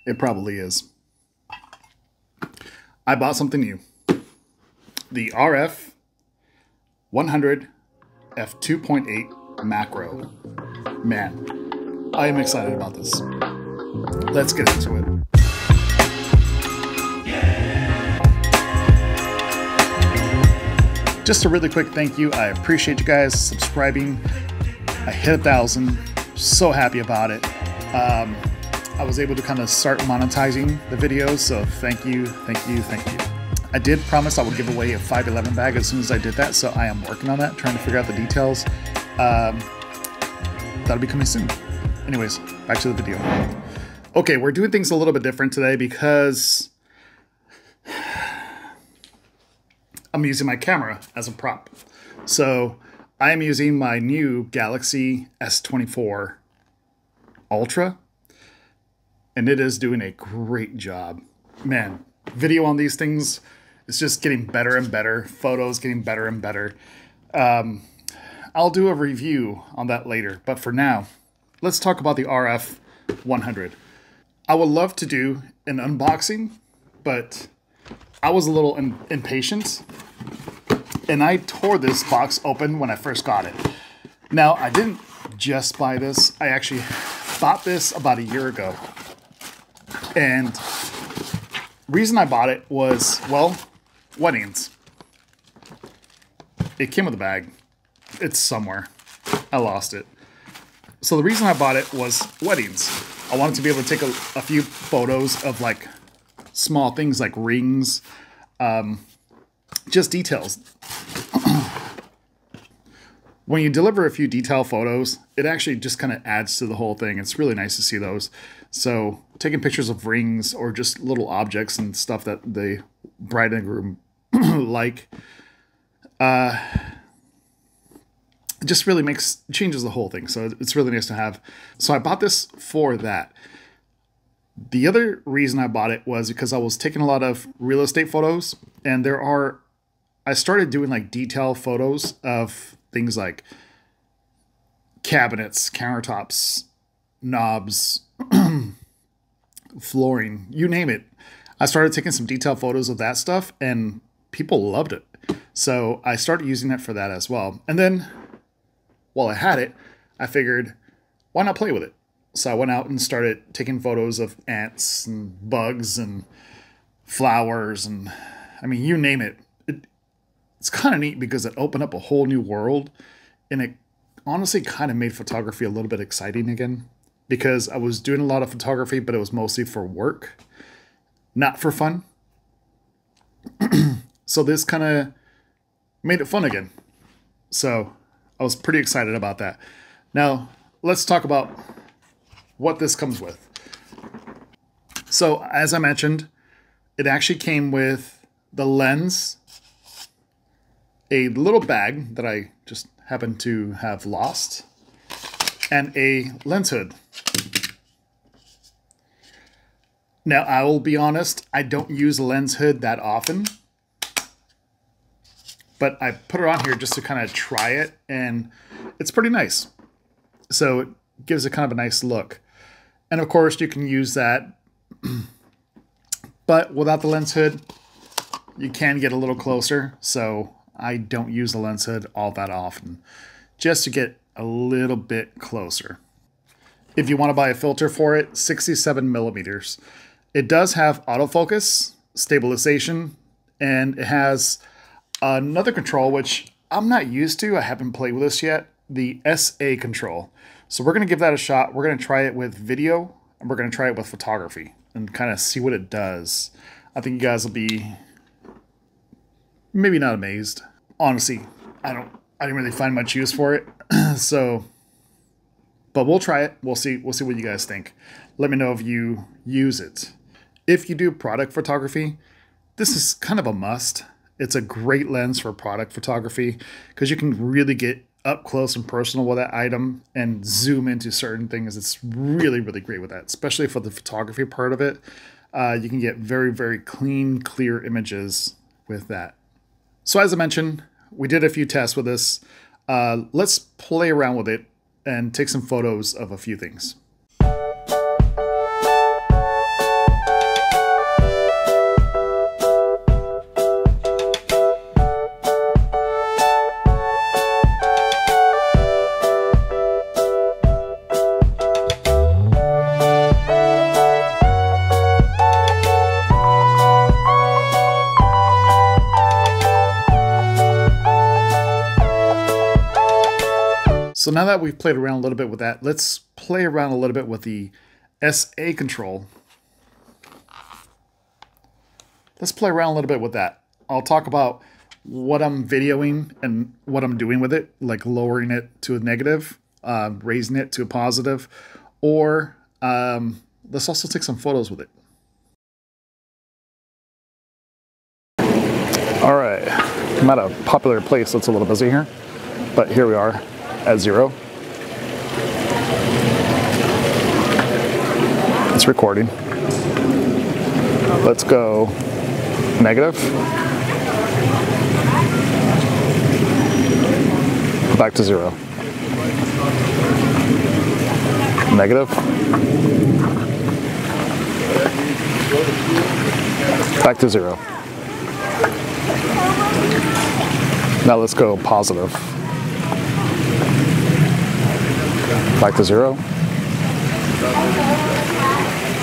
It probably is. I bought something new. The RF 100 F2.8 Macro. Man, I am excited about this. Let's get into it. Just a really quick thank you. I appreciate you guys subscribing. I hit 1,000. So happy about it. I was able to kind of start monetizing the videos, so thank you, thank you, thank you. I did promise I would give away a 511 bag as soon as I did that, so I am working on that, trying to figure out the details. That'll be coming soon. Anyways, back to the video. Okay, we're doing things a little bit different today because I'm using my camera as a prop. So I am using my new Galaxy S24 Ultra, and it is doing a great job. Man, video on these things is just getting better and better. Photos getting better and better. I'll do a review on that later, but for now, let's talk about the RF 100. I would love to do an unboxing, but I was a little impatient, and I tore this box open when I first got it. Now, I didn't just buy this. I actually bought this about a year ago. And reason I bought it was, well, weddings. It came with a bag. It's somewhere. I lost it. So the reason I bought it was weddings. I wanted to be able to take a few photos of like small things like rings, just details. When you deliver a few detail photos, it actually just kind of adds to the whole thing. It's really nice to see those. So taking pictures of rings or just little objects and stuff that the bride and groom like, just really changes the whole thing. So it's really nice to have. So I bought this for that. The other reason I bought it was because I was taking a lot of real estate photos, and I started doing like detail photos of things like cabinets, countertops, knobs, flooring, you name it. I started taking some detailed photos of that stuff, and people loved it. So I started using it for that as well. And then while I had it, I figured, why not play with it? So I went out and started taking photos of ants and bugs and flowers, and I mean, you name it. It's kind of neat because it opened up a whole new world, and it honestly kind of made photography a little bit exciting again, because I was doing a lot of photography, but it was mostly for work, not for fun. So this kind of made it fun again. So I was pretty excited about that. Now let's talk about what this comes with. So as I mentioned, it actually came with the lens, a little bag that I just happened to have lost, and a lens hood. Now, I will be honest, I don't use a lens hood that often, but I put it on here just to kind of try it, and it's pretty nice. So it gives it kind of a nice look. And of course, you can use that, but without the lens hood, you can get a little closer. So I don't use the lens hood all that often, just to get a little bit closer. If you want to buy a filter for it, 67 millimeters. It does have autofocus, stabilization, and it has another control, which I'm not used to. I haven't played with this yet, the SA control. So we're going to give that a shot. We're going to try it with video, and we're going to try it with photography and kind of see what it does. I think you guys will be maybe not amazed. Honestly, I didn't really find much use for it. So, but we'll try it. We'll see what you guys think. Let me know if you use it. If you do product photography, this is kind of a must. It's a great lens for product photography because you can really get up close and personal with that item and zoom into certain things. It's really, really great with that, especially for the photography part of it. You can get very, very clean, clear images with that. So as I mentioned, we did a few tests with this. Let's play around with it and take some photos of a few things. So now that we've played around a little bit with that, let's play around a little bit with the SA control. Let's play around a little bit with that. I'll talk about what I'm videoing and what I'm doing with it, like lowering it to a negative, raising it to a positive, or let's also take some photos with it. All right, I'm at a popular place that's a little busy here, but here we are at 0. It's recording. Let's go negative. Back to 0. Negative. Back to 0. Now let's go positive. Back to 0.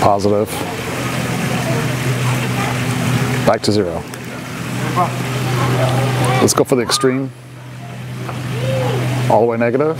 Positive. Back to 0. Let's go for the extreme. All the way negative.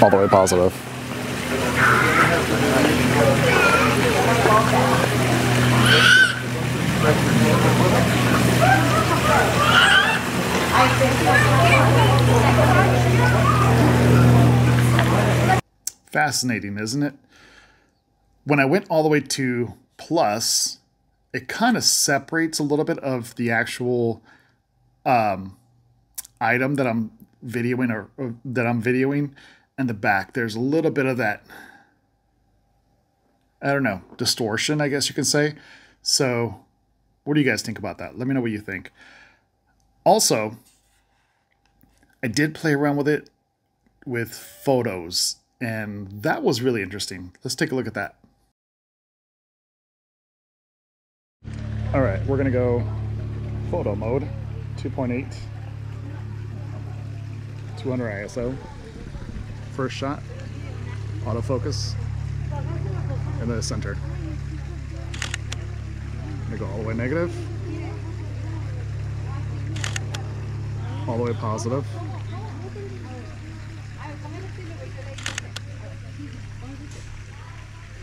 All the way positive. Fascinating, isn't it? When I went all the way to plus, it kind of separates a little bit of the actual item that I'm videoing or that I'm videoing and the back. There's a little bit of that, I don't know, distortion, I guess you can say. So what do you guys think about that? Let me know what you think. Also, I did play around with it with photos, and that was really interesting. Let's take a look at that. All right, we're gonna go photo mode, 2.8, 200 ISO. First shot, autofocus, and then the center. I'm gonna go all the way negative, all the way positive,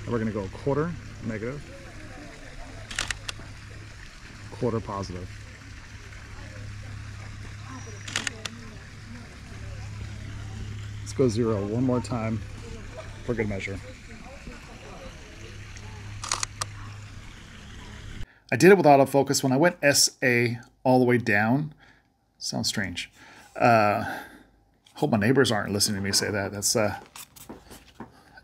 and we're gonna go quarter negative, quarter positive. Let's go 0 one more time for good measure. I did it with autofocus. When I went SA all the way down, sounds strange. Hope my neighbors aren't listening to me say that. That's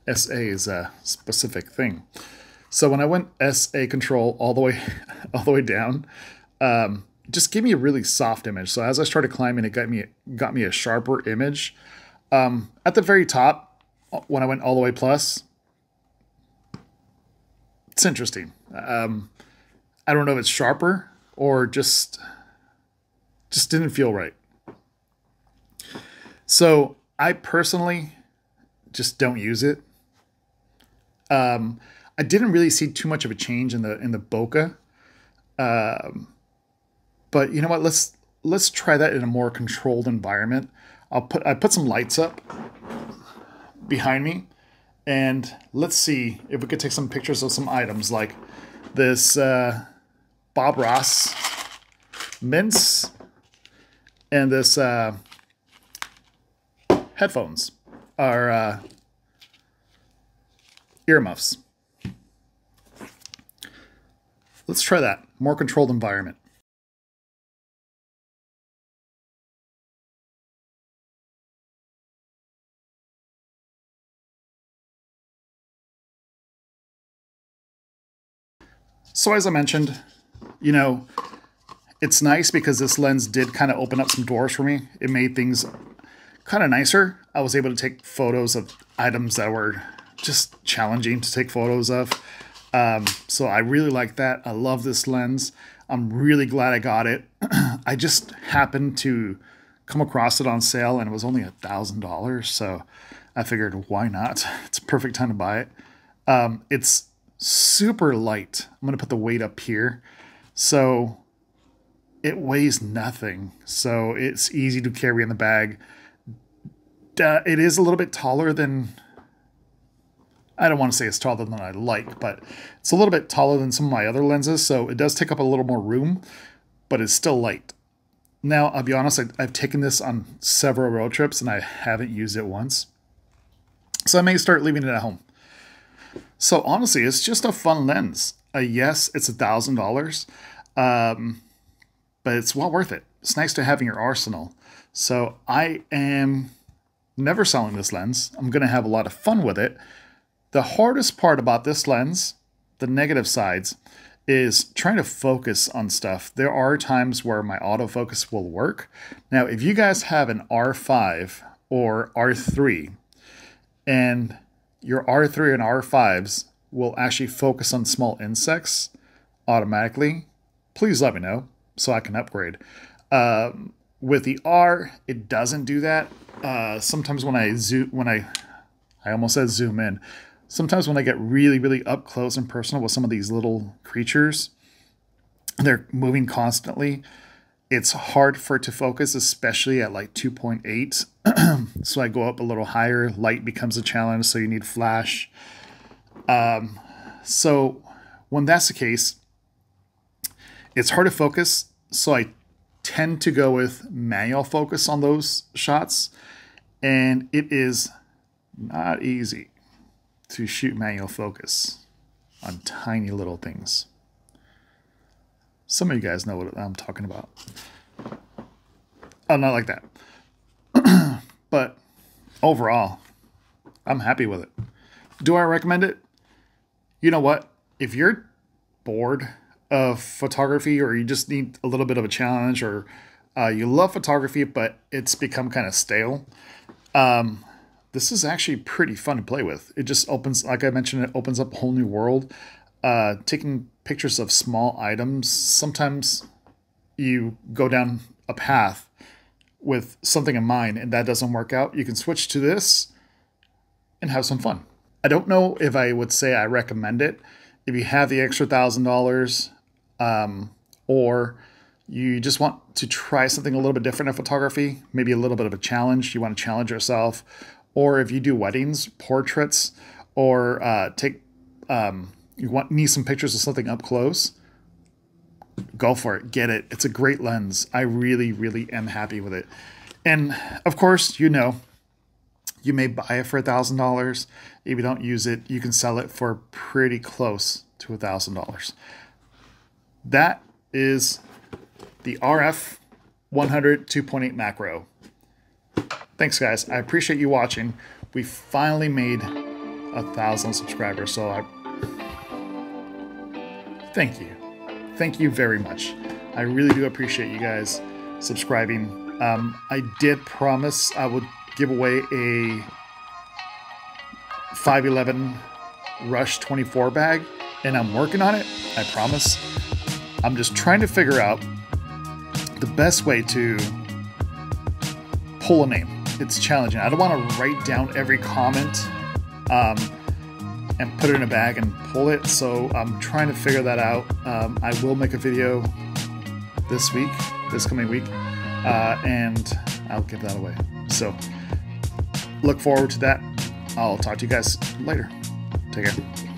SA is a specific thing. So when I went SA control all the way down, just gave me a really soft image. So as I started climbing, it got me a sharper image. At the very top, when I went all the way plus, it's interesting. I don't know if it's sharper or just didn't feel right. So I personally just don't use it. I didn't really see too much of a change in the bokeh. But you know what? Let's try that in a more controlled environment. I put some lights up behind me, and let's see if we could take some pictures of some items like this Bob Ross mints and this headphones are earmuffs. Let's try that. More controlled environment. So as I mentioned, you know, it's nice because this lens did kind of open up some doors for me. It made things kind of nicer. I was able to take photos of items that were just challenging to take photos of. So I really like that. I love this lens. I'm really glad I got it. I just happened to come across it on sale and it was only $1,000. So I figured, why not? It's a perfect time to buy it. It's super light. I'm going to put the weight up here. So it weighs nothing, so it's easy to carry in the bag. It is a little bit taller than, I don't want to say it's taller than I like, but it's a little bit taller than some of my other lenses, so it does take up a little more room, but it's still light. Now, I'll be honest, I've taken this on several road trips and I haven't used it once. So I may start leaving it at home. So honestly, it's just a fun lens. Yes, it's $1,000, but it's well worth it. It's nice to have in your arsenal. So I am never selling this lens. I'm going to have a lot of fun with it. The hardest part about this lens, the negative sides, is trying to focus on stuff. There are times where my autofocus will work. Now, if you guys have an R5 or R3, and your R3 and R5s will actually focus on small insects automatically, please let me know so I can upgrade. With the R, it doesn't do that. Sometimes when I almost said zoom in. Sometimes when I get really, really up close and personal with some of these little creatures, they're moving constantly. It's hard for it to focus, especially at like 2.8. So I go up a little higher. Light becomes a challenge, so you need flash. So when that's the case, it's hard to focus. So I tend to go with manual focus on those shots. And it is not easy to shoot manual focus on tiny little things. Some of you guys know what I'm talking about. Oh, not like that. But overall, I'm happy with it. Do I recommend it? You know what? If you're bored of photography, or you just need a little bit of a challenge, or you love photography but it's become kind of stale, this is actually pretty fun to play with. It just opens, like I mentioned, it opens up a whole new world. Taking pictures of small items, sometimes you go down a path with something in mind and that doesn't work out. You can switch to this and have some fun. I don't know if I would say I recommend it. If you have the extra $1,000, or you just want to try something a little bit different in photography, maybe a little bit of a challenge, you want to challenge yourself, or if you do weddings, portraits, or need some pictures of something up close, go for it. Get it. It's a great lens. I really, really am happy with it. And of course, you know, you may buy it for $1,000. If you don't use it, you can sell it for pretty close to $1,000. That is the RF 100 2.8 Macro. Thanks, guys. I appreciate you watching. We finally made 1,000 subscribers, so thank you. Thank you very much. I really do appreciate you guys subscribing. I did promise I would give away a 511 Rush 24 bag, and I'm working on it, I promise. I'm just trying to figure out the best way to pull a name. It's challenging. I don't want to write down every comment and put it in a bag and pull it, so I'm trying to figure that out. I will make a video this coming week, and I'll give that away. So look forward to that. I'll talk to you guys later. Take care.